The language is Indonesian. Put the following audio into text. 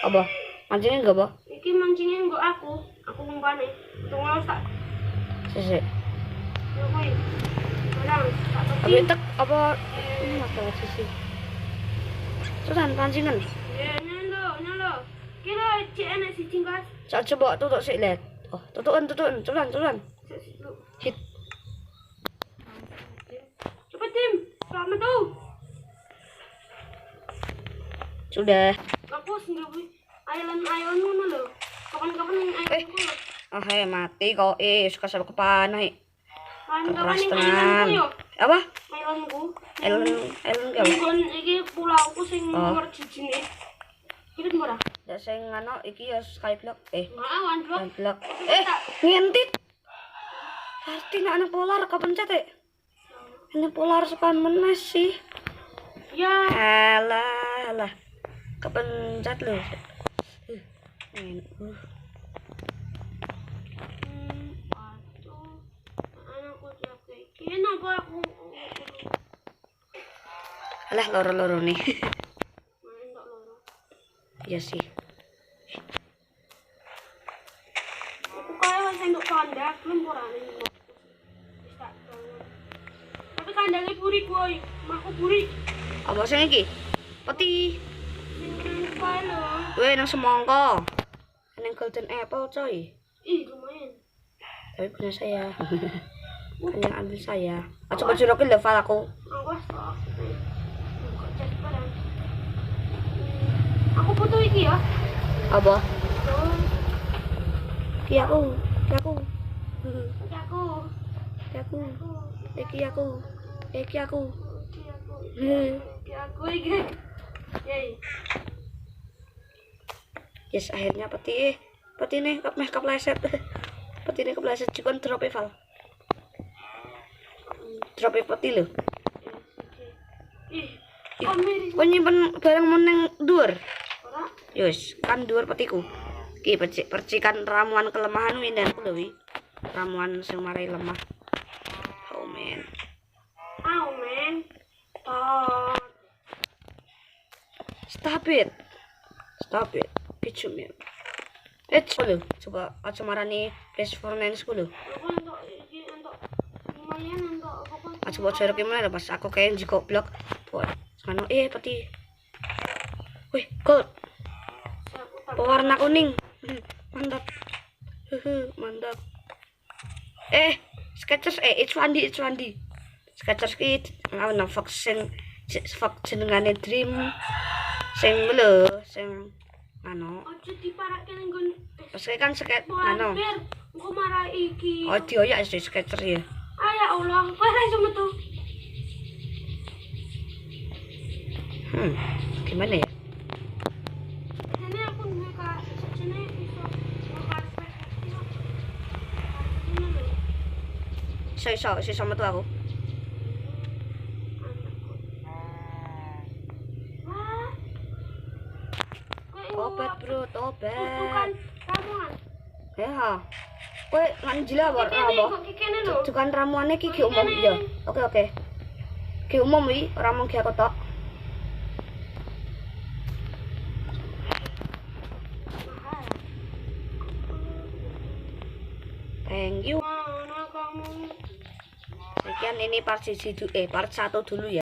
Apa? Mancingnya enggak, apa? Iki mancingnya enggak aku ngumpane. Tunggu tak. Sik. Yo kowe. Barang, tak Tapi tek apa ini masalah sisi. Terusan pancingan. ya nyalo. Kira cek enak si cingkas. Saya coba tutuk sik lihat. Oh, tutukan. Terusan. Hit. Cepet Tim, selamat tuh. Sudah. Aku sendiri island ngono lho. Kapan-kapan Ah, mati kau suka sama kepanah. Kapan-kapan Keras ning tenan. islandku yo. Apa? Islandku. Island kau. Nggon iki pulauku sing nomor 1 ne. Kirim ora? Ya sing ngono iki ya skyblock. Awan blok. Skyblock. Ngentit. Pasti nak anak polar kepencet Ini polar suka menes sih. Ya. Alah. Kepencet lu. Aduh. Anakku capek. Kenapa aku Alah loro-loro nih. main tak loro. Iya sih. Aku kaya sendok kandak belum porane. Tapi kandangnya buri boy, maku buri. Apa sing iki? Peti. Sing kaya lho. Weh nang semangka. Nang golden apple coy. Ih, lumayan. Tapi punya saya. Hanya ambil saya. Coba jurokin level aku. Awas kok. Kok cat barang. Aku butuh iki ya. Apa? Tuh, Iki aku. iki aku. Iki aku. Iki aku. Iki aku iki. Yey. Yes, akhirnya peti nih kepleset. Peti nih kepleset cikon drop Val. Drop peti lho. Ih, Amir. Kau nyimpen barang meneng dhuwur. Ora. Yus, kan dhuwur petiku. Iki percikan ramuan kelemahan windanku lho wi. Ramuan sing marai lemah. Oh man. Au men. Oh. Stop it. Kicum ya. Coba aja marani place for nines ku lho. Aku untuk iki untuk lumayan untuk apa? Coba cari gimana pas aku kayak di goblok. Buat sana peti. Wih, gold. Pewarna kuning. Mantap. Mantap. Skechers it's Wandi. Skechers ki ana vaksin jenengane Dream. Sing lho, sing anu. Ojo diparake ning nggon. Pas kan sket anu. Engko marah iki. Oh, dioyak sih Skechers ya. Ah ya Allah, kowe ra iso metu. Gimana ya? Jane aku duwe Kak, jane iso karpet. Iso metu aku. Tobat bro, tobat. Bukan ramuan. Ya. Kowe ngan jila apa? Jukan ramuane iki ki umum ya. Oke. Ki umum wi, ora mung ki aku tok. Thank you. Mana kamu? Sekian ini part 1 dulu ya.